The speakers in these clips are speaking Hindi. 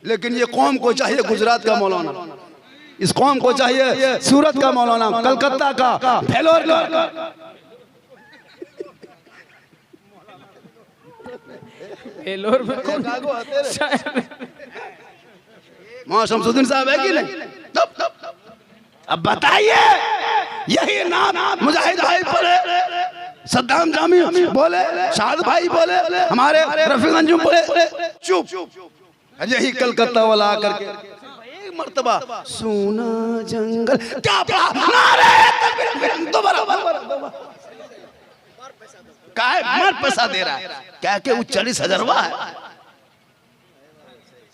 लेकिन ये कौम को चाहिए गुजरात का मौलाना, इस कौम को चाहिए सूरत का मौलाना, कलकत्ता का, भेलोर का। भेलोर में कौन? मौलाना शमसुद्दीन साहब है कि नहीं? अब बताइए, यही नाम मुजाहिद भाई बोले, सद्दाम जामी बोले, शाद भाई बोले, हमारे रफीक अंजुम बोले, चुप। यही कलकत्ता वाला आकर के एक मर्तबा सोना जंगल क्या पढ़ा, नारे तकबीर, दोबारा काहे मार पैसा दे रहा है, क्या के वो 40,000 है।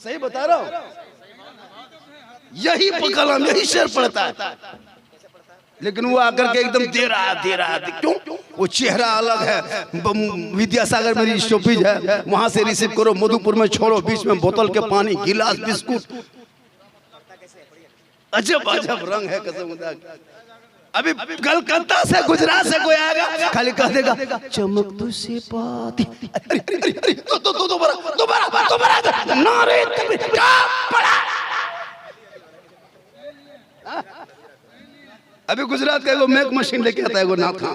सही बता रहा हूँ, यही कलम यही शेर पढ़ता है, लेकिन वो आकर के एकदम दे रहा है। क्यों? वो चेहरा अलग है। विद्यासागर मेरी स्टॉपेज है, वहां से रिसीव करो, मधुपुर में छोड़ो, बीच में बोतल के पानी, गिलास, बिस्कुट, अजब अजब रंग है कसम खुदा की। अभी कलकत्ता से गुजरात से कोई आएगा खाली कह देगा चमक तुझसे पाती, दोबारा नारे तकबीर, क्या पढ़ा। अभी गुजरात का एगो मैक मशीन लेके आता है एगो नाथ खां,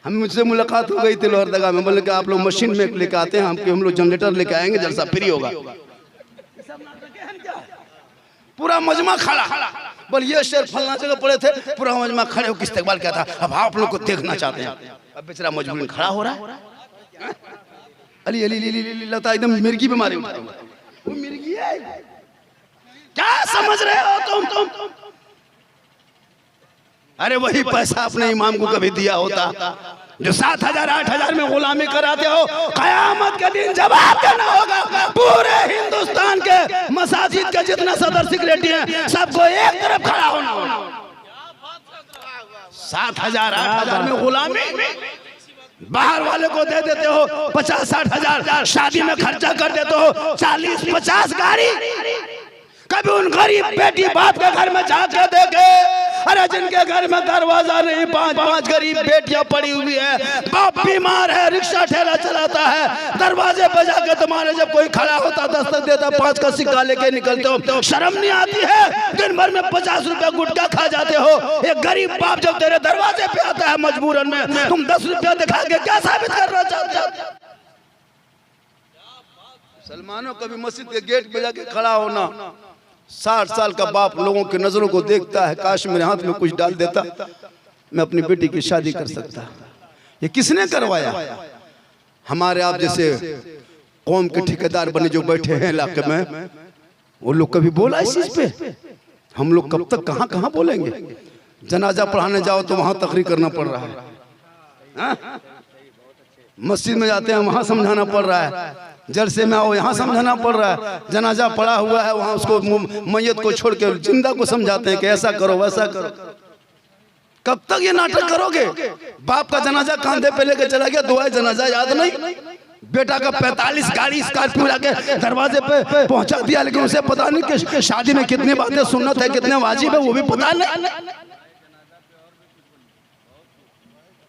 हम मुझसे मुलाकात हो गई थी लोहरदगा में, बोले कि आप लोग मशीन मैक लेके आते हैं, हम लोग जनरेटर लेके आएंगे, जलसा फ्री होगा। पूरा मजमा खड़ा, बोल ये शेर फलना जगह पड़े थे, पूरा मजमा खड़े होकर इस्तेकबाल किया था। अब आप लोग को देखना चाहते हैं, अब बेचारा मजबूरन खड़ा हो रहा है। अली अली लगता एकदम मिर्गी बीमारी उठा, वो मिर्गी है, क्या समझ रहे हो तुम? अरे वही पैसा अपने इमाम को कभी दिया होता जो 7,000 8,000 में गुलामी कराते हो, कयामत के दिन जवाब देना होगा। पूरे हिंदुस्तान के मसाजिद के जितना सदर सेक्रेटरी हैं, सबको एक तरफ खड़ा होना होगा। 7,000 8,000 में गुलामी बाहर वाले को दे देते हो, 50-60 हजार शादी में खर्चा कर देते हो, 40-50 गाड़ी। कभी उन गरीब बेटी बाप के घर में जाके देखे, अरे जिनके घर में दरवाजा नहीं, 5-5 गरीब बेटियां पड़ी हुई है, बाप बीमार है, रिक्शा ठेला चलाता है, दरवाजे पे जाके तुम्हारे जब कोई खड़ा होता, दस्तक देता, 5 का सिक्का लेके निकलते हो, शर्म नहीं आती है? दिन भर में 50 रुपया गुटखा खा जाते हो। एक गरीब बाप जब तेरे दरवाजे पे आता है मजबूरन में, तुम 10 रुपया दिखा के क्या साबित करना चाहते हो? सलमानो कभी मस्जिद के गेट पे जाके खड़ा होना, 60 साल का बाप लोगों की नजरों को देखता है, काश मेरे हाथ में कुछ डाल देता, मैं अपनी बेटी की शादी कर सकता। ये किसने करवाया? हमारे आप जैसे कौम के ठेकेदार बने जो बैठे हैं इलाके में, वो लोग कभी बोला इस चीज पे? हम लोग कब तक कहां बोलेंगे? जनाजा पढ़ाने जाओ तो वहां तकरीर करना पड़ रहा है, मस्जिद में जाते हैं वहां समझाना पड़ रहा है, जलसे में आओ यहाँ समझाना पड़ रहा है, जनाजा पड़ा हुआ है वहाँ उसको मैयत को छोड़ के जिंदा को समझाते हैं कि ऐसा करो वैसा करो। कब तक ये नाटक करोगे? बाप का जनाजा कांधे पे लेके चला गया, दुआ जनाजा याद नहीं, बेटा का 45 गाड़ी स्कॉर्पियो लाके दरवाजे पे पहुंचा दिया, लेकिन उसे पता नहीं कि शादी में कितनी बातें सुन्नत है, कितने वाजिब है, वो भी पता नहीं,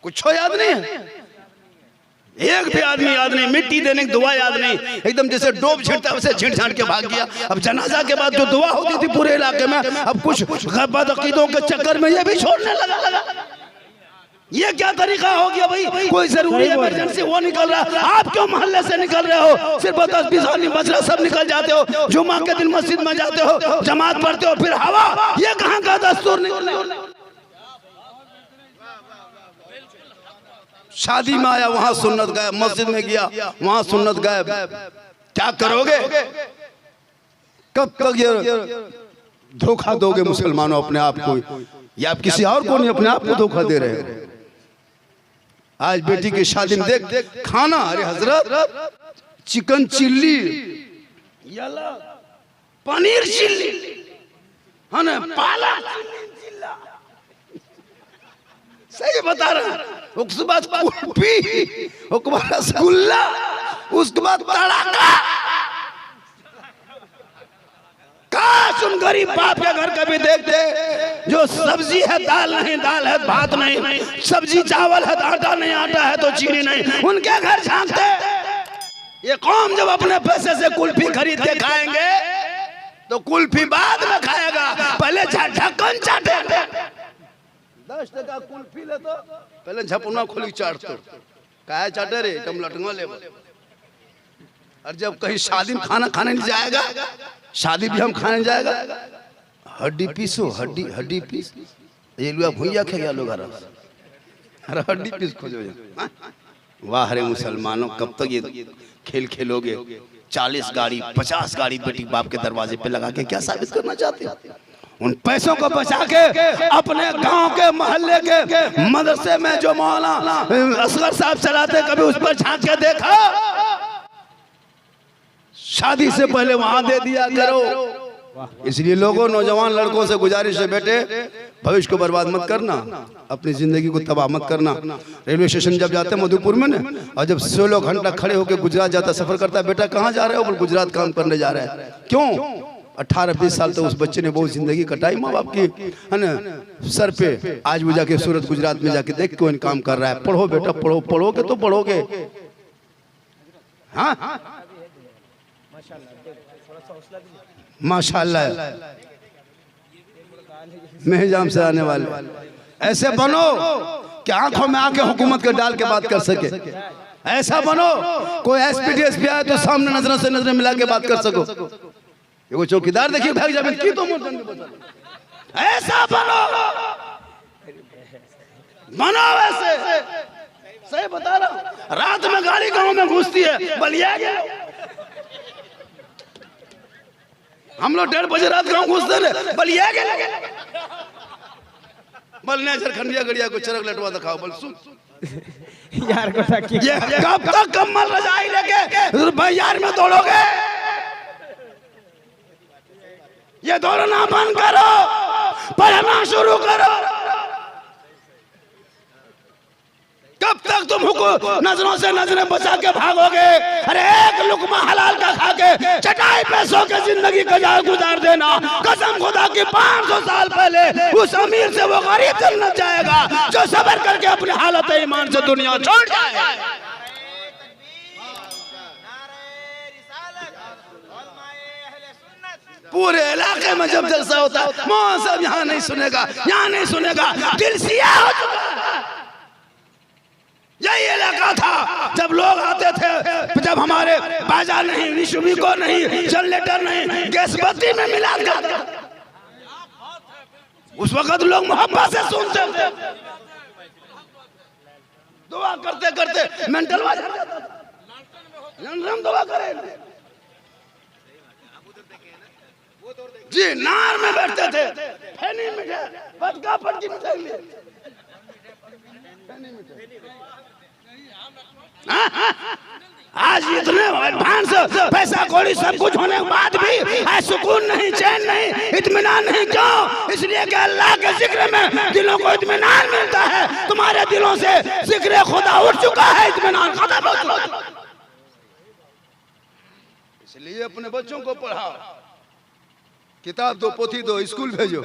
कुछ याद नहीं है। एक भी आदमी याद नहीं, मिट्टी देने की दुआ याद नहीं, एकदम जैसे डोब छिड़ता वैसे छिड़ छाड़ के भाग गया। अब जनाजा के बाद जो दुआ होती थी पूरे इलाके में, अब कुछ बदअकीदों के चक्कर में ये भी छोड़ने लगा। ये क्या तरीका हो गया भाई? कोई जरूरी इमरजेंसी वो निकल रहा, आप क्यों मोहल्ले से निकल रहे हो? सिर्फ 10-20 आदमी बच रहा, सब निकल जाते हो, जुमा के दिन मस्जिद में जाते हो, जमात पढ़ते हो, फिर हवा, ये कहाँ का दस्तूर निकल? शादी में आया वहां सुन्नत गायब, मस्जिद में गया वहां सुन्नत गायब, क्या करोगे? कब तक ये धोखा दोगे मुसलमानों अपने आप को, या आप किसी और को नहीं अपने आप को धोखा दे रहे हो? आज बेटी की शादी में देख खाना, अरे हजरत चिकन चिल्ली, पनीर चिल्ली, है ना, पालक, सही बता रहा, उसके बाद कुल्फी, उसके बाद रसगुल्ला, उसके बाद तड़का। काश उन गरीब बाप के घर कभी देखते जो सब्जी है दाल नहीं, दाल है भात नहीं, सब्जी चावल है आटा नहीं, आटा है तो चीनी नहीं, उनके घर झांकते। ये कौम जब अपने पैसे से कुल्फी खरीद के खाएंगे तो कुल्फी बाद में खाएगा, पहले ढक्कन चाटेगा। 10 टका कुल्फी ले तो पहले झपना खोली चाट तो काहे चाटे रे, तुम लटंगा ले। और जब कहीं शादी में खाना खाने नहीं जाएगा, शादी भी हम खाने जाएगा, हड्डी पीसो, हड्डी पीस, ये लोग भुइया खेगा लोग, अरे हड्डी पीस खोजो। वाह रे मुसलमानों, कब तक ये खेल खेलोगे? 40 गाड़ी 50 गाड़ी बेटी बाप के दरवाजे पे लगा के क्या साबित करना चाहते हो? उन पैसों को बचा के अपने गांव के मोहल्ले के मदरसे में जो मौलाना असगर साहब चलाते, कभी उस पर झांक के देखा? शादी से पहले वहां दे दिया करो। इसलिए लोगों, नौजवान लड़कों से गुजारिश है, बेटे भविष्य को बर्बाद मत करना, अपनी जिंदगी को तबाह मत करना। रेलवे स्टेशन जब जाते हैं मधुपुर में ना, और जब 16 घंटा खड़े होकर गुजरात जाता सफर करता है, बेटा कहाँ जा रहे हो? बोल गुजरात काम करने जा रहा है। क्यों? 18-20 साल तो उस बच्चे ने बहुत जिंदगी कटाई माँ बाप की, है ना, सर पे। आज वो जाके सूरत गुजरात में जाके देख क्यों काम कर रहा है। पढ़ो बेटा, पढ़ो, पढ़ोगे तो पढ़ोगे। हाँ माशाल्लाह, मेहजाम से आने वाले ऐसे बनो कि आंखों में आके हुकूमत के डाल के बात कर सके। ऐसा बनो कोई एसपीडीएस भी आए तो सामने नजरों से नजरें मिला के बात कर सको। ये वो चौकीदार देखिए भाई जब की तो ऐसा बनो वैसे। सही बता रहा हूं, रात में गाड़ी गांव में घुसती है, बलिया हम लोग 1:30 बजे रात गांव घुसते रहे, बलिया बलने झारखंडिया गड़िया को चरक लटवा दिखाओ। बल सुन यार को ये कब तक कम्बल रजाई लेके बाजार में दौड़ोगे? ये दौड़ना बंद करो, पढ़ना शुरू करो। कब तक तुम नजरों से नजरें बचा के भागोगे? अरे एक लुकमा हलाल का खा के चटाई पैसों के जिंदगी गुजार देना। कसम खुदा की 500 साल पहले उस अमीर से वो गरीब जन्नत जाएगा जो सब्र करके अपनी हालत ईमान से दुनिया छोड़ जाए। पूरे इलाके में जब जलसा होता है, मौन साहब यहाँ नहीं सुनेगा, यहाँ नहीं सुनेगा, दिल सियाह हो चुका है। यही इलाका था जब लोग आते थे, जब हमारे बाजार नहीं, विशुमी को नहीं, जनरेटर नहीं, गैस बत्ती में मिला था। उस वक्त लोग मोहब्बत से सुनते थे, दुआ करते करते मेंटल दुआ करें जी। नार में बैठते थे, फैनी मिठाई, बटका पटकी मिठाई लिए। आज इतने एडवांस पैसा कौड़ी सब कुछ होने के बाद भी सुकून नहीं, चैन नहीं, इत्मीनान नहीं। क्यों? इसलिए कि अल्लाह के जिक्र में दिलों को इत्मीनान मिलता है। तुम्हारे दिलों से जिक्र खुदा उठ चुका है, इत्मीनान खत्म हो चुका। इसलिए अपने बच्चों को पढ़ाओ, किताब दो, पोथी दो, स्कूल भेजो।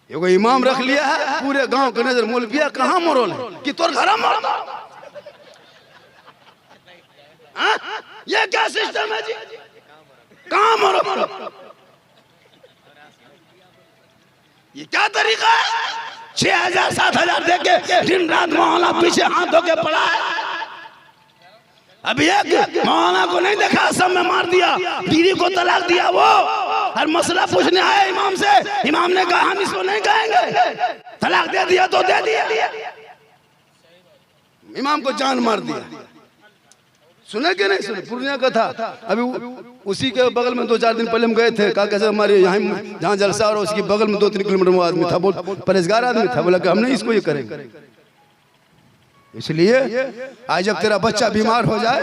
एगो इमाम रख लिया है, पूरे गांव के नजर मौलविया कहाँ मोरल है कि तोर घर मोड़। ये क्या सिस्टम है जी? कहाँ मोरो? ये क्या तरीका है? 6,000-7,000 देके दिन रात मौलाना पीछे हाथ धो के पड़ा है। अभी एक मौलाना को नहीं देखा, सब में मार दिया, बीवी को तलाक दिया। वो हर मसला पूछने आया इमाम से, इमाम ने कहा हम इसको नहीं कहेंगे, तलाक दे दिया तो दे दिया। इमाम को जान मार दिया। सुने कि नहीं सुने? पूर्णिया का था। अभी उसी के बगल में 2-4 दिन पहले हम गए थे। कहा कैसे हमारे यहाँ जहाँ जलसा और उसकी बगल में 2-3 किलोमीटर वो आदमी था, बहुत परहेजगार आदमी था। बोला कि हम नहीं इसको ये करेंगे। इसलिए आज जब तेरा बच्चा बीमार हो जाए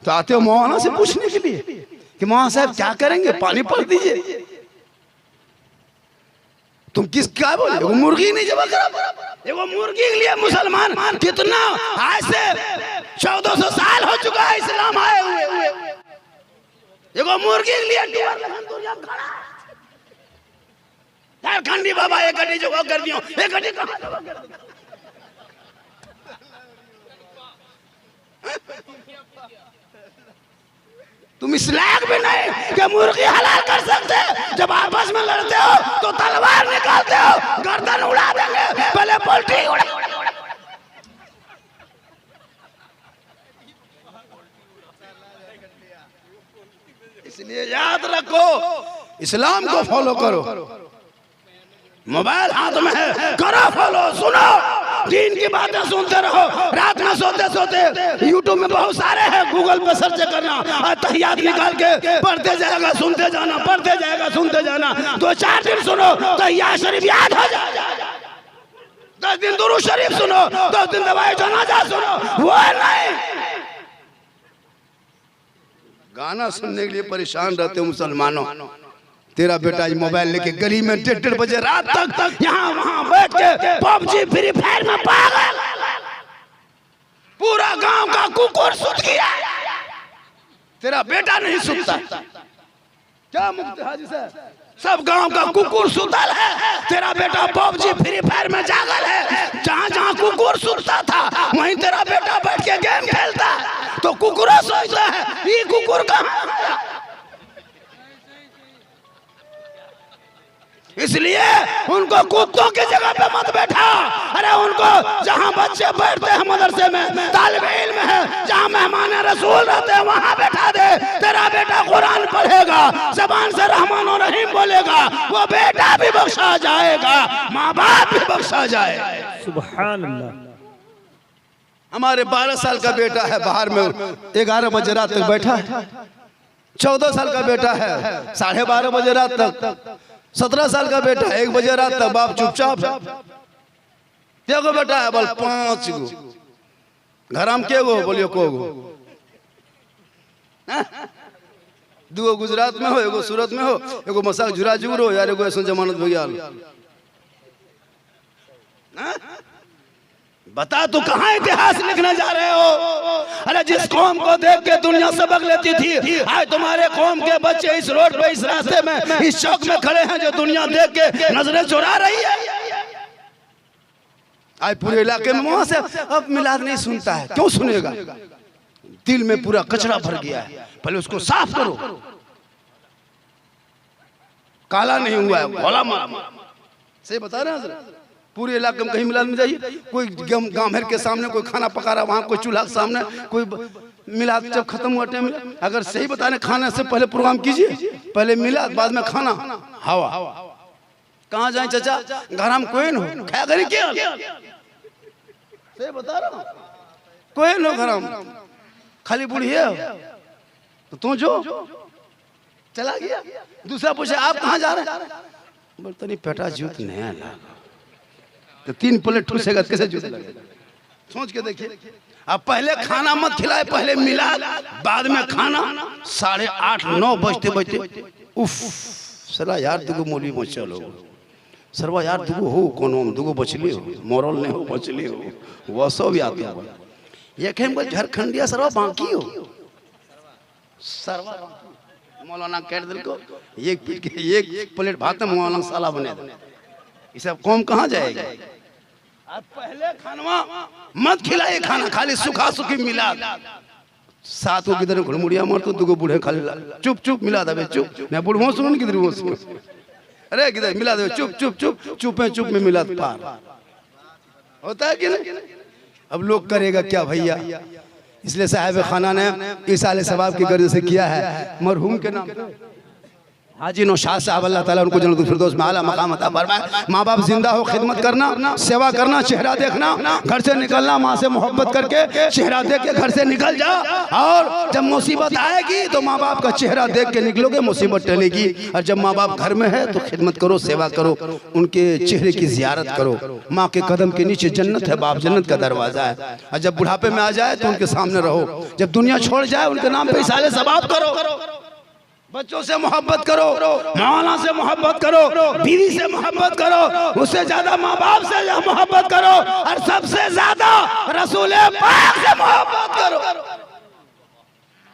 तो आते हो मौलाना से पूछने के लिए कि मौलाना साहब क्या करेंगे, पानी पड़ दीजिए। तुम किस क्या बोले? वो मुर्गी नहीं जब वो मुर्गी के लिए मुसलमान कितना आज से 1400 साल हो चुका है इस्लाम आए हुए। वो मुर्गी के लिए झारखंडी बाबा एक गड्डी जो कर दियो, एक गड्डी तुम इस लायक भी नहीं कि मुर्गी हलाल कर सकते। जब आपस में लड़ते हो तो तलवार निकालते हो, गर्दन उड़ा देंगे, पहले पोल्ट्री उड़ा। इसलिए याद रखो, इस्लाम को फॉलो करो। मोबाइल हाथ में है, करो फॉलो, सुनो दीन की बातें सुनते रहो। रात में सोते सोते यूट्यूब में बहुत सारे हैं, गूगल पे सर्च करना, तहियात निकाल के पढ़ते जाएगा, सुनते जाना, पढ़ते जाएगा, सुनते जाना। 2-4 दिन सुनो, तहियात शरीफ याद हो जाएगा। 10 दिन दुरूद शरीफ सुनो, 10 दिन दवाई जनाजा सुनो। वो नहीं, गाना सुनने के लिए परेशान रहते हो मुसलमानों। तेरा बेटा आज मोबाइल लेके गली में 1:30 बजे रात तक यहाँ वहाँ बैठ के पबजी फ्री फायर में पागल। पूरा गांव का कुकुर सुत गया, तेरा बेटा नहीं सुतता। क्या मुफ्ती हाजी से सब गांव का कुकुर सुतल है, तेरा बेटा पबजी फ्री फायर में जागल है। जहाँ जहाँ कुकुर सुतता था वहीं तेरा बेटा बैठ के गेम खेलता। तो कुकुर सोचता है ये कुकुर कहाँ है? इसलिए उनको कुत्तों की जगह पे मत बैठा। अरे उनको जहाँ बच्चे बैठते हैं मदरसे में, तालिब इल्म है, जहाँ मेहमान रसूल रहते हैं वहाँ बैठा दे। तेरा बेटा कुरान पढ़ेगा, जबान से रहमान और रहीम बोलेगा, वो बेटा भी बख्शा जाएगा, माँ बाप भी बख्शा जाएगा। सुभान अल्लाह। हमारे 12 साल का बेटा है, बाहर में 11 बजे रात तक बैठा है। 14 साल का बेटा है, 12:30 बजे रात तक। 17 साल का बेटा है, 1 बजे रात तक बाप चुपचाप। को बेटा है बोल 5 गो। घर हम के गो बोलियो को गो? 2 गुजरात में हो, 1 सूरत में हो, 1 मसाक जुराजूर हो, यार 1 ऐसा जमानत भैया। बता तू कहाँ इतिहास लिखने जा रहे हो? अरे जिस कौम को देख के दुनिया सबक लेती थी, आज तुम्हारे कौम के बच्चे इस रोड पे, इस रास्ते में, इस चौक में खड़े हैं जो दुनिया देख के नजरें चुरा रही है। आज पूरे इलाके में वहां से अब मिलाद नहीं सुनता है। क्यों सुनेगा? दिल में पूरा कचरा भर गया है, पहले उसको साफ करो। काला नहीं हुआ है, भोला मारा से बता रहे हैं। पूरे इलाके में कहीं मिलाद में जाइए, कोई गांव के सामने कोई खाना पका रहा, वहां कोई चूल्हा के सामने कोई मिलाद। जब खत्म हुआ टाइम, अगर सही बताने खाने से पहले प्रोग्राम कीजिए, पहले मिलाद बाद में खाना। हवा कहाँ जाए चाचा? घर हम कोई न हो, खाया करें क्या? सही बता रहा हूँ, कोई न हो घर हम, खाली बूढ़ी है तो तू जो चला गया। दूसरा पूछे आप कहाँ जा रहे हैं? बोलते नहीं पेटा जूत नया लगा तो 3 प्लेट ठूसेगा, कैसे जूत लगेगा? सोच के देखिए। अब पहले खाना मत खिलाए, पहले मिलाद बाद में खाना। 8:30-9 बजते बजते उफ सला यार दुगो मोली में चलो, सरवा यार दुगो हो कोनो दुगो बचली हो, मोरल नहीं हो बचली हो, वो सब याद हो। ये कहें बोल झारखंडिया सरवा बाकी हो, सरवा मौलाना कह दिल को एक प्लेट भात में मौलाना साला बने दे। ये सब कौम कहाँ जाएगा? अब पहले खानवा मत खिलाए खाना, खाली सुखा सुखी मिला। 7 को किधर घुड़मुड़िया मार तो 2 बूढ़े खाली चुप चुप मिला दे, चुप मैं बूढ़ों सुनो किधर वो सुनो। अरे किधर मिला दे, चुप चुप चुप चुपे चुप में मिला पार होता है कि नहीं? अब लोग करेगा क्या भैया? इसलिए साहिब खाना ने इसाले सवाब की गर्ज से किया है मरहूम के नाम पे। हाजी नौशाद साहब अल्लाह ताला उनको जन्नतुल फिरदौस में आला मकाम अता फरमाए। माँ बाप जिंदा हो खिदमत करना, सेवा करना, चेहरा देखना, घर से निकलना माँ से मोहब्बत करके चेहरा देख के घर से निकल जा। और जब मुसीबत आएगी तो माँ बाप का चेहरा देख के निकलोगे, मुसीबत टलेगी। और जब माँ बाप घर में है तो खिदमत करो, सेवा करो, उनके चेहरे की जियारत करो। माँ के कदम के नीचे जन्नत है, बाप जन्नत का दरवाजा है। और जब बुढ़ापे में आ जाए तो उनके सामने रहो, जब दुनिया छोड़ जाए उनके नाम पे इसाले सवाब करो। बच्चों से मोहब्बत करो, मौलाना से मोहब्बत करो, बीवी से मोहब्बत करो, उससे ज्यादा माँ बाप से मोहब्बत करो, और सबसे ज्यादा रसूल पाक से मोहब्बत करो।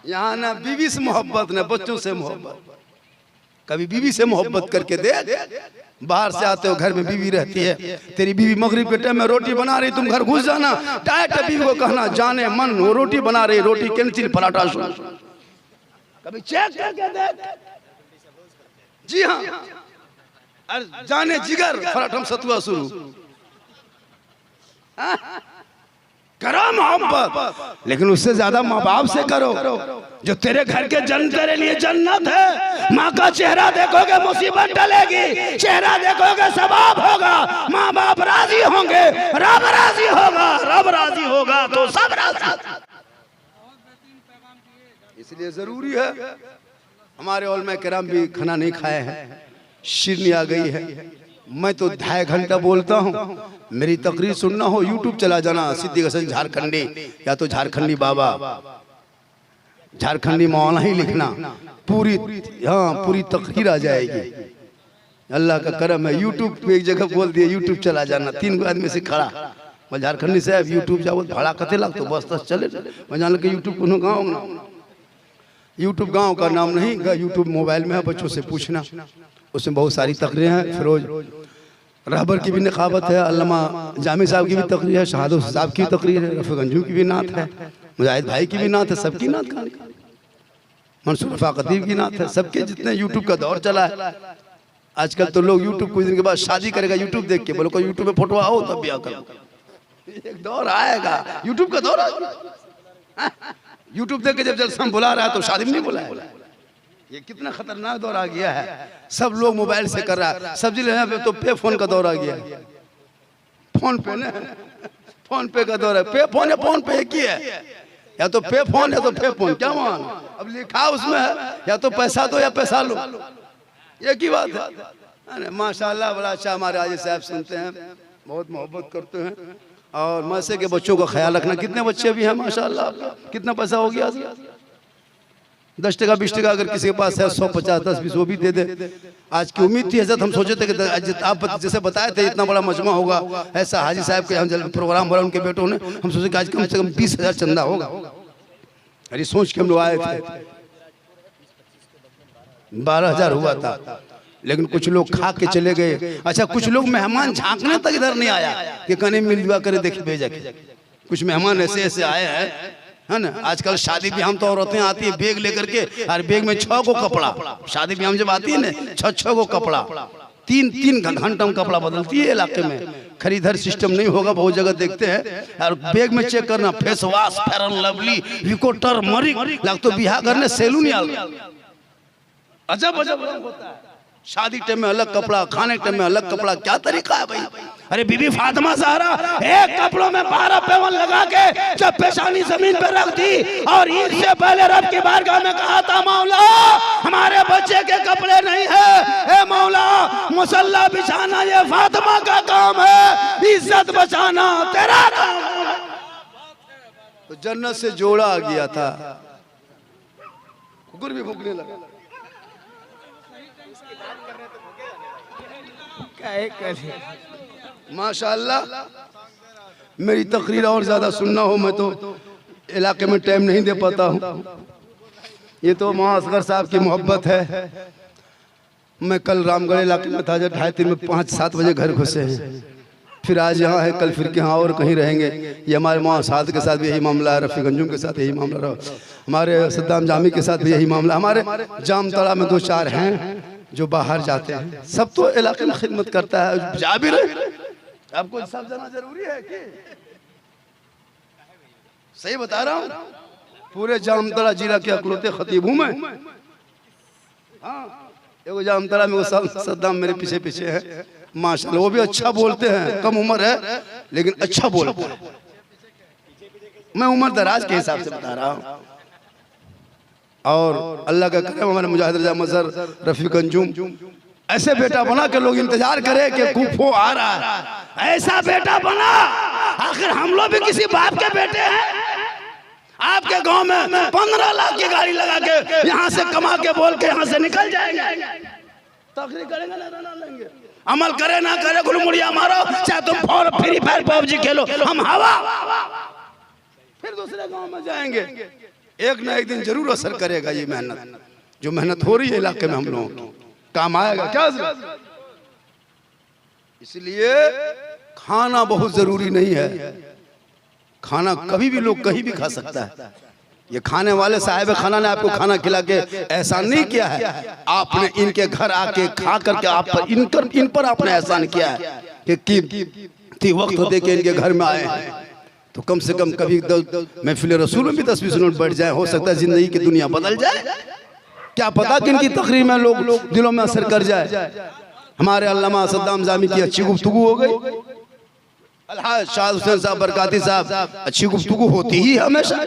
यहाँ ना बीवी से मोहब्बत ना बच्चों से मोहब्बत। कभी बीवी से मोहब्बत करके देख। बाहर से आते हो, घर में बीवी रहती है, तेरी बीवी मगरिब के टाइम में रोटी बना रही, तुम घर घुस जाना, डायरेक्ट बीवी को कहना जाने मन वो रोटी बना रही, रोटी कैंसिल, पराठा सुन। कभी चेक करके देख। जी हाँ, अरे जाने जिगर फराठम सतुआ शुरू करो मोहब्बत, लेकिन उससे ज्यादा माँ बाप से करो। जो तेरे घर के जन्म तेरे लिए जन्नत है। माँ का चेहरा देखोगे मुसीबत टलेगी, चेहरा देखोगे सवाब होगा, माँ बाप राजी होंगे, रब राजी होगा, रब राजी होगा तो सब राजी। इसलिए जरूरी है। हमारे उलमा किराम भी खाना नहीं खाए हैं, शिरनी आ गई है। मैं तो 2.5 घंटा बोलता हूँ। मेरी तकरीर सुनना हो यूट्यूब चला जाना, सिद्दीक हसन झारखंडी या तो झारखंडी बाबा, झारखंडी मौलाना ही लिखना, पूरी पूरी तकरीर आ जाएगी। अल्लाह का करम है, यूट्यूब पे एक जगह बोल दिया यूट्यूब चला जाना, 3 आदमी से खड़ा, मैं झारखंडी साहब यूट्यूब जाओ भाड़ा कते लाग तो बस चले। मैं जान के यूट्यूब को गाँव, यूट्यूब गाँव का नाम नहीं, यूट्यूब मोबाइल में है, बच्चों से पूछना, उसमें बहुत सारी तकरीरें हैं। फिरोज रहबर की भी निखावत है, अल्लामा जामी साहब की भी तकरीर है, शहादत साहब की तकरीर है, रफ़ी गंजू की भी नात है, मुजाहिद भाई की भी नात है, सबकी नात का मंसूर रफ़ा खतीब की नात है। सबके जितने यूट्यूब का दौर चला है आजकल, तो लोग यूट्यूब कुछ दिन के बाद शादी करेगा यूट्यूब देख के, बोलो कोई यूट्यूब में फोटो आओ तब ब्याह करो। एक दौर आएगा यूट्यूब का दौर, यूट्यूब देख के जब जल्द बुला रहा है तो शादी में नहीं बुलाया। ये कितना खतरनाक दौर आ गया है। सब लोग मोबाइल से कर रहा है, सब्जी लेने पे तो पे फोन का दौर आ गया। फोन पे ना, फोन पे का दौर है। पे फोन है, फोन पे एक ही है, या तो पे फोन या तो पे फोन, क्या मान अब लिखा उसमें है, या तो पैसा दो या पैसा लो, एक ही बात है। माशाल्लाह बड़ा अच्छा हमारे आजी साहब सुनते हैं, बहुत मोहब्बत करते हैं। और मसे के बच्चों का ख्याल रखना। कितने बच्चे भी हैं माशाल्लाह? कितना पैसा हो गया? 10 टका 20 टका अगर किसी के पास है, 100 50 10 20 वो भी दे दे। आज की उम्मीद थी हजरत, हम सोचे थे कि आप जैसे बताए थे इतना बड़ा मजमा होगा, ऐसा हाजी साहब के हम प्रोग्राम बोला उनके बेटों ने, हम सोचे कि आज कम से कम 20,000 चंदा होगा। अरे सोच के हम लोग आए थे, 12,000 हुआ था, लेकिन कुछ लोग खा के चले गए। अच्छा, कुछ लोग मेहमान झांकने तक इधर नहीं आया कि कने मिल जुआ करे देखे भेजा के। कुछ मेहमान ऐसे ऐसे आए हैं, है ना। आजकल शादी भी हम तो औरतें आती है बैग लेकर के, और बैग में 6 को कपड़ा, शादी भी हम जब आती है ना 6 को कपड़ा, 3 घंटा में कपड़ा बदलती है इलाके में। खरीदर सिस्टम नहीं होगा, बहुत जगह देखते हैं। और बैग में चेक करना, face wash, fair and lovely, Vicco turmeric, लग तो बिहार करने सैलून अजब अजब होता है। शादी टाइम में अलग कपड़ा, खाने टाइम में अलग कपड़ा, क्या तरीका है भाई? अरे बीबी फातिमा ज़हरा एक कपड़ों में 12 पेवन लगा के जब पेशानी जमीन पर रख दी, और ईद से पहले रब की बारगाह में कहा था, मौला हमारे बच्चे के कपड़े नहीं है, ए मौला मुसल्ला बिछाना ये फातिमा का काम है, इज्जत बचाना तेरा काम है। तो जन्नत से जोड़ा आ गया था, कुकुर भी भूखने लगा। माशाअल्लाह, मेरी तकरीर और ज्यादा सुनना हो, मैं तो इलाके में टाइम नहीं दे पाता हूँ। ये तो असगर साहब की मोहब्बत है। मैं कल रामगढ़ इलाके में था, जब 2:30 में 5-7 बजे घर घुसे हैं, फिर आज यहाँ है, कल फिर यहाँ और कहीं रहेंगे। ये हमारे साद के साथ भी यही मामला है, रफ़ी गंजुम के साथ यही मामला रहा, हमारे सद्दाम जामी के साथ भी यही मामला, हमारे जामतड़ा में 2-4 हैं जो बाहर जाते हैं। सब तो इलाके में खिदमत करता है, जा भी रहे। आपको सब जाना जरूरी है कि? सही बता रहा हूँ, पूरे जामतड़ा जिला के अकलौते खतीब हूँ मैं। हाँ, एगो जामतड़ा में वो सद्दाम मेरे पीछे पीछे है माशाल्लाह, वो भी अच्छा बोलते हैं, कम उम्र है लेकिन अच्छा बोलते हैं। मैं उम्र दराज के हिसाब से बता रहा हूँ। और अल्लाह का करम, हमारे मुजाहिद रजा मजहर रफ़ी गंजुम ऐसे बेटा बना के लोग इंतजार करे कि कुफो आ रहा है, ऐसा बेटा बना। आखिर हम लोग भी किसी बाप के बेटे हैं। आपके गांव में 15 लाख की गाड़ी लगा के यहाँ से कमा के बोल के यहाँ से निकल जाएंगे, तकरीर करेंगे ना लेंगे, अमल करे ना करे, गुलमुड़िया मारो, चाहे तुम फ्री फायर पबजी खेलो, हम हवा, फिर दूसरे गांव में जाएंगे। एक ना एक दिन जरूर असर करेगा ये मेहनत, जो मेहनत हो रही है इलाके में हम लोगों की, काम आएगा क्या? इसलिए खाना बहुत जरूरी नहीं है। खाना कभी भी लोग कहीं भी खा सकता है, ये खाने वाले साहिब खाना ने आपको खाना खिला के एहसान नहीं किया है, आपने इनके घर आके खा करके आप पर इन पर आपने एहसान किया है कि वक्त दे के इनके घर में आए हैं। तो कम से कम कभी महफिल रसूल में भी 10-20 मिनट बैठ जाए, हो सकता है जिंदगी की दुनिया बदल जाए। क्या पता कि इनकी तकरीर में लोग दिलों में असर कर जाए। हमारे अल्लामा सद्दाम जामी की अच्छी गुफ्तगू हो गई, अलहाज शाह हुसैन साहब बरकाती साहब, अच्छी गुफ्तगू होती ही हमेशा।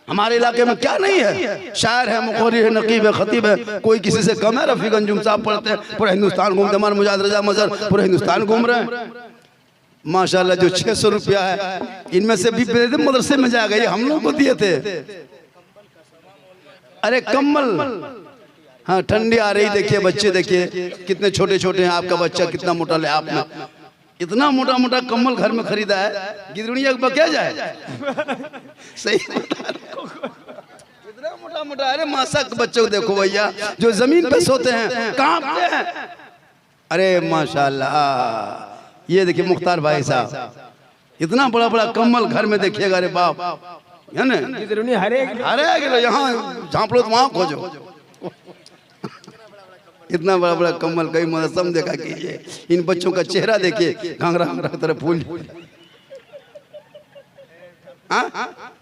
हमारे इलाके में क्या नहीं है, शायर है, मुखौरी है, नकीब है, खतीब है, कोई किसी से कम है। रफीक अंजुम साहब पढ़ते हैं, पूरा हिंदुस्तान घूमते, हमारे मुजाहिद रजा मजहर पूरा हिंदुस्तान घूम रहे हैं माशाल्लाह। जो 600 रुपया है इनमें से भी मदरसे में जाएगा, ये हम लोग को दिए थे। अरे कम्बल, हाँ ठंडी आ रही, देखिए बच्चे देखिए कितने छोटे छोटे हैं। आपका बच्चा कितना मोटा ले, आपने इतना मोटा मोटा कम्बल घर में खरीदा है, गिदड़िया क्या जाए सही इतना मोटा मोटा। अरे मासा बच्चों को देखो भैया, जो जमीन पे सोते हैं, कांपते हैं। अरे माशाल्लाह, ये देखिए मुख्तार भाई साहब, इतना बड़ा बड़ा कम्बल घर में देखिएगा। अरे बाप, है ना, हरे यहाँ झाँप लो तो वहां खोजो। इतना बड़ा बड़ा कम्बल कहीं मौसम देखा कीजिए। इन बच्चों का चेहरा देखिए, घाघरा घाघरा तरह फूल।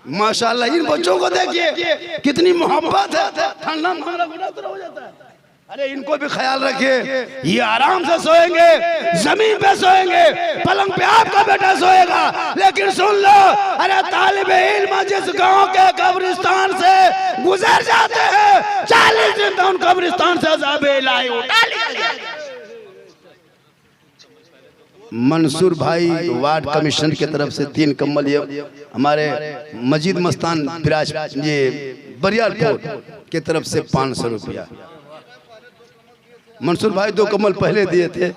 माशाल्लाह, इन बच्चों को देखिए कितनी मोहब्बत है। ठंडा हो जाता है। अरे इनको भी ख्याल रखिए, ये आराम से सोएंगे, जमीन पे सोएंगे, पलंग पे आपका बेटा सोएगा। लेकिन सुन लो, अरे तालिबे इल्म जिस गांव के कब्रिस्तान से गुजर जाते हैं, 40 दिन तो उन कब्रिस्तान से अज़ाबे इलाही उठा लिया। मंसूर भाई वार्ड कमिश्नर की तरफ से 3 कम्बल, ये हमारे मजीद मस्तान फिराज ये बरियारपुर की तरफ से 500 रुपया। मंसूर भाई 2 कम्बल पहले दिए थे।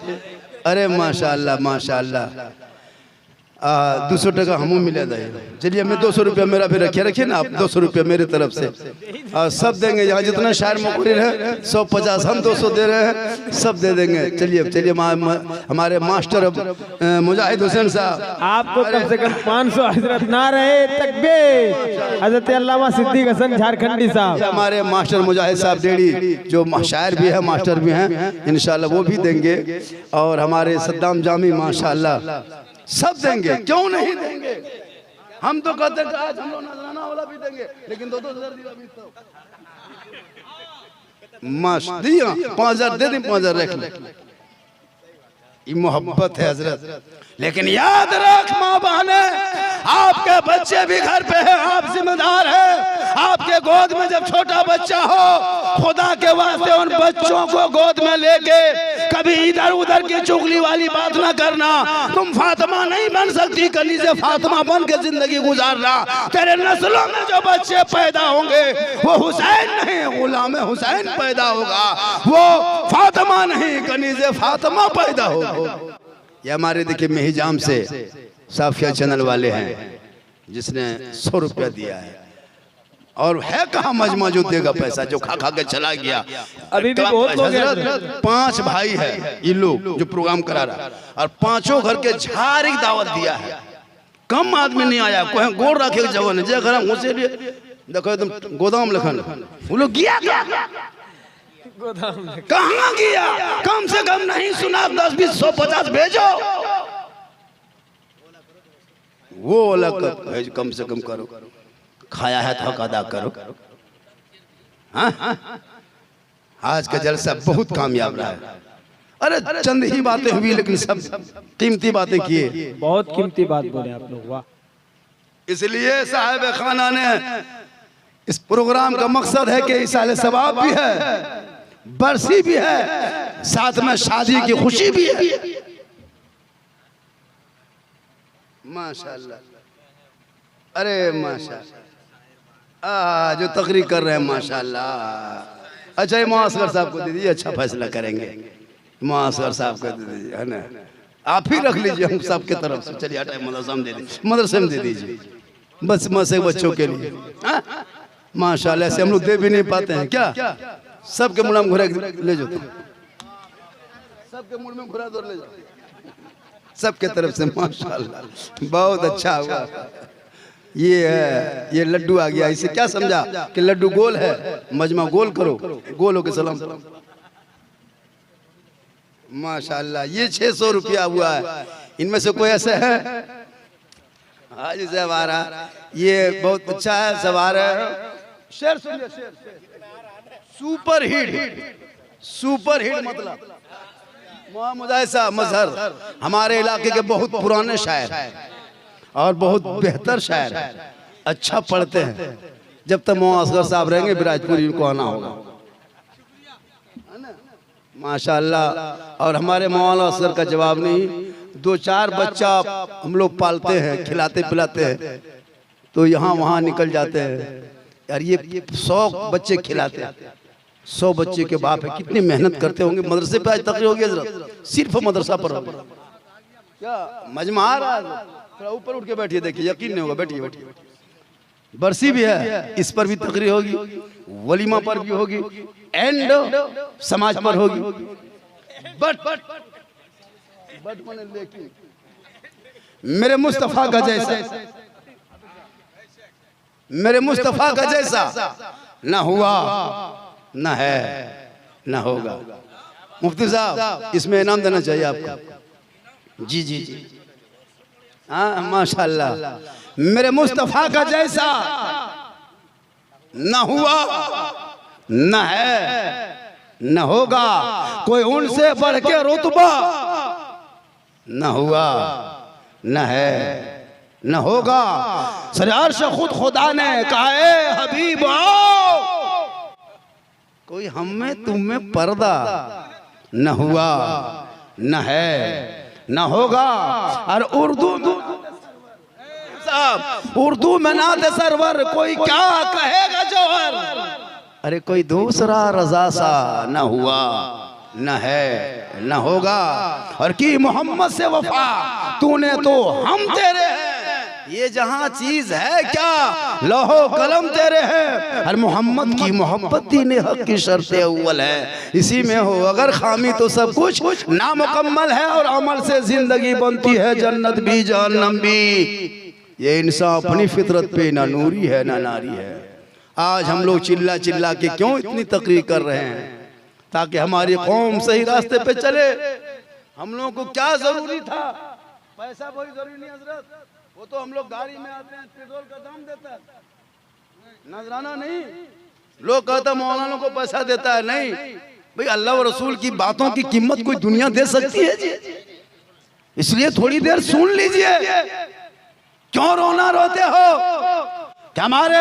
अरे माशाल्लाह माशाल्लाह, 200 टका हमू मिले दे। चलिए मैं 200 रुपया मेरा भी रखिए ना आप, 200 रुपया मेरे तरफ से और सब देंगे। यहाँ जितना शायर मुकर्रिर है 150, हम 200 दे रहे हैं, सब दे देंगे। चलिए हमारे मास्टर मुजाहिद हुसैन साहब, आपको कम से कम 500 हजरत ना रहे तकबीर, हजरत अल्लामा सिद्दीक हसन झारखंडी साहब, हमारे मास्टर मुजाहिद साहब डेडी, जो शायर भी है मास्टर भी हैं, इंशाल्लाह वो भी देंगे। और हमारे सद्दाम जामी माशाल्लाह सब देंगे, क्यों नहीं देंगे। हम तो कहते हैं आज हम लोग नजराना वाला भी देंगे, लेकिन 2-2 दिया भी तो माश दिया 5,000 दे दें, 5,000 रख ले। ये मोहब्बत है हजरत। लेकिन याद रख माँ बहने, आपके बच्चे भी घर पे हैं, आप जिम्मेदार हैं। आपके गोद में जब छोटा बच्चा हो, खुदा के वास्ते उन बच्चों को गोद में लेके कभी इधर उधर की चुगली वाली बात ना करना। तुम फातिमा नहीं बन सकती, कली से फातिमा बन के जिंदगी गुजारना। तेरे नस्लों में जो बच्चे पैदा होंगे वो हुसैन नहीं, गुलाम हुसैन पैदा होगा, वो फातिमा नहीं, कली से फातिमा पैदा होगा। ये हमारे देखिए मेहिजाम से साफिया चैनल वाले हैं, जिसने 100 रुपया दिया है। और है कहाँ मजमा जो देगा पैसा, जो खा खा के चला गया। अभी भी बहुत लोग हैं। 5 भाई है ये लोग जो प्रोग्राम करा रहा, और 5 घर के झारी दावत दिया है। कम आदमी नहीं आया, कोई गोड़ रखे जगह नहीं जे घर घुसे लिए देखो एकदम गोदाम लखन। वो लोग गया कहाँ गया, कम से कम नहीं सुना 10, 20, 100, 50 भेजो। वो अलग भेज, कम से कम करो, खाया है तो हक अदा करो। हाँ? आज का जलसा बहुत कामयाब रहा है। अरे चंद ही बातें हुई, लेकिन सब कीमती बातें किए। बहुत कीमती बात बोले आप लोग, वाह। इसलिए साहिब खाना ने इस प्रोग्राम का मकसद है कि इसाले सवाब भी है, बरसी भी है, साथ में शादी की खुशी भी है। माशाल्लाह, अरे माशाल्लाह, जो तकरीर कर रहे हैं माशाल्लाह। अच्छा, ये मुआस्कर साहब को दे दीजिए, अच्छा फैसला करेंगे। मुआस्कर साहब को दे दीजिए, है ना, आप ही रख लीजिए हम सबके तरफ से। चलिए हटाए, मदरसा में दे दीजिए, मदरसे में दे दीजिए, बस मसे बच्चों के लिए। माशाल्लाह, ऐसे हम लोग दे भी नहीं पाते हैं क्या। सबके मुंह में घुरा ले जाओ, सबके मुंह में घुरा दो, ले जाओ सबके तरफ से। माशाल्लाह, बहुत अच्छा हुआ। ये है, ये लड्डू आ गया। इसे क्या समझा कि लड्डू गोल है, मजमा गोल करो, गोल होके सलाम। माशाल्लाह, ये 600 रुपया हुआ है। इनमें से कोई ऐसे है? हाजी साहब आ रहा, ये बहुत अच्छा है, सब आ रहे हैं। शेर सुनिए, शेर सुपर हिट, सुपर हिट मतलब मोहम्मद ऐसा मजहर हमारे इलाके के बहुत पुराने शायर और बहुत बेहतर शायर, अच्छा पढ़ते हैं। जब तक मोहम्मद असगर साहब रहेंगे विराजपुर इनको आना होगा माशाल्लाह। और हमारे मौलाना असगर का जवाब नहीं, 2-4 बच्चा हम लोग पालते हैं, खिलाते पिलाते हैं, तो यहाँ वहाँ निकल जाते हैं यार। ये 100 बच्चे खिलाते हैं, 100 बच्चे के बाप है, कितनी मेहनत करते होंगे। मदरसे पे आज तकरीर होगी हजरत, सिर्फ मदरसा पर होगी। क्या मजमा आ रहा है? थोड़ा ऊपर उठ के बैठिए, देखिए यकीन नहीं होगा। बैठिए बैठिए। बरसी भी है, इस पर भी तकरीर होगी, वलीमा पर भी होगी, एंड समाज पर होगी। बट मैंने लेकिन मेरे मुस्तफा का जैसा, मेरे मुस्तफा का जैसा न हुआ, न है, न होगा। मुफ्ती साहब इसमें इनाम देना चाहिए आपको। जी जी जी, हाँ माशाल्लाह। मेरे मुस्तफा का जैसा न हुआ, न है, न होगा। कोई उनसे बढ़ के रुतबा न हुआ, न है, न होगा। सर अर्श खुद खुदा ने कहा ए हबीब आओ, कोई हम में तुम में पर्दा न हुआ, न है, न होगा। और उर्दू में नात सरवर कोई क्या कहेगा जौहर, अरे कोई दूसरा रजा सा न हुआ, न है, न होगा। और की मोहम्मद से वफा तूने तो हम तेरे हैं। ये जहां चीज है क्या, लौहो कलम तेरे हैं। और मोहम्मद की मोहब्बत दीन हक की शर्त अव्वल है, इसी में हो अगर खामी तो सब कुछ नामुकम्मल है। और अमल से जिंदगी बनती है, जन्नत भी जहन्नम भी। ये इंसान अपनी फितरत पे ना नूरी है ना नारी है। आज हम लोग चिल्ला चिल्ला के क्यों इतनी तकरीर कर रहे हैं? ताकि हमारी कौम सही रास्ते पे चले। हम लोगों को क्या जरूरी था? पैसा कोई जरूरी नहीं हजरत, वो तो हम लोग गाड़ी में आते हैं, पेट्रोल का दाम देता है, नजराना नहीं। लोग कहते मौलाना को पैसा देता है, नहीं भाई, अल्लाह और रसूल की बातों की कीमत कोई दुनिया दे सकती है जी? इसलिए थोड़ी देर सुन लीजिए। क्यों रोना रोते हो कि हमारे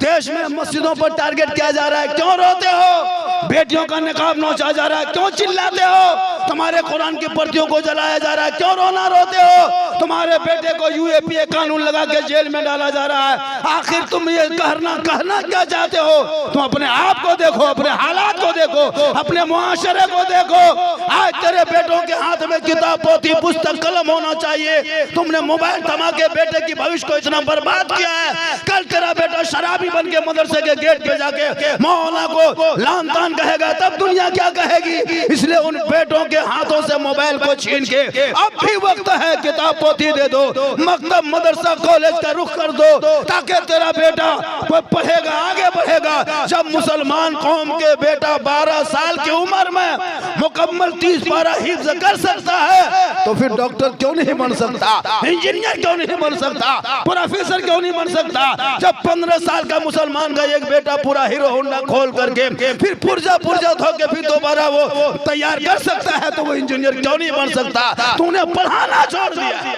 देश में मस्जिदों पर टारगेट किया जा रहा है? क्यों रोते हो? बेटियों का निकाब नोचा जा रहा है, क्यों चिल्लाते हो? तुम्हारे कुरान की प्रतियों को जलाया जा रहा है, क्यों रोना रोते हो? तुम्हारे बेटे को यूएपीए कानून लगा के जेल में डाला जा रहा है। आखिर तुम ये कहना क्या चाहते हो? तुम अपने आप को देखो, अपने हालात को देखो, अपने मुआशरे को देखो। आज तेरे बेटों के हाथ में किताब, पोथी, पुस्तक, कलम होना चाहिए। तुमने मोबाइल थमा के बेटे की भविष्य को इतना बर्बाद किया है। कल तेरा बेटा शराबी बन के मदरसे के गेट पे जाके मौलाना को लान तान कहेगा, तब दुनिया क्या कहेगी? इसलिए उन बेटों के हाथों से मोबाइल को छीन के अब भी वक्त है, किताब पोथी दे दो, मकतब मदरसा कॉलेज का रुख कर दो, ताकि तेरा बेटा पढ़ेगा, आगे बढ़ेगा। जब मुसलमान कौम के बेटा 12 साल की उम्र में मुकम्मल 30 पारा हिफ्ज कर सकता है, तो फिर डॉक्टर क्यों नहीं बन सकता? इंजीनियर क्यों नहीं बन सकता? प्रोफेसर क्यों नहीं बन सकता? जब 15 साल का मुसलमान का एक बेटा पूरा हीरो होंडा खोल करके फिर पुर्जा धो के फिर दोबारा वो तैयार कर सकता है, तो वो इंजीनियर क्यों नहीं बन सकता? तूने पढ़ाना छोड़ दिया,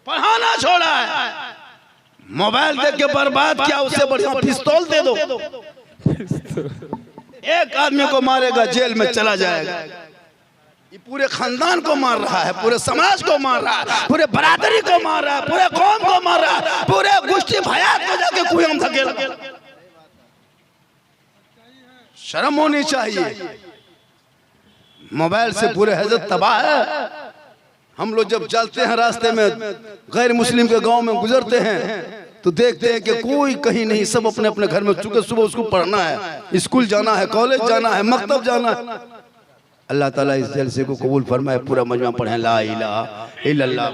पढ़ाना छोड़ा है, मोबाइल देख के बर्बाद किया। उससे बढ़िया पिस्तौल दे दो, एक आदमी को मारेगा जेल में चला जाएगा। ये पूरे खानदान को मार रहा है, पूरे समाज को मार रहा है, पूरे बरादरी को मार रहा है, पूरे कौम को मार रहा है, पूरे गुश्ती भयात को जाके कुएं में धकेल। शर्म होनी चाहिए। मोबाइल से पूरे हजरत तबाह है। हम लोग जब चलते हैं रास्ते में, गैर मुस्लिम के गांव में गुजरते हैं, तो देखते हैं कि कोई कहीं नहीं, सब अपने अपने घर में, चूंकि सुबह उसको पढ़ना है, स्कूल जाना है, कॉलेज जाना है, मकतब जाना है। अल्लाह ताला इस जलसे को कबूल फरमाए, पूरा मजमा पढ़े ला इलाहा इल्लल्लाह।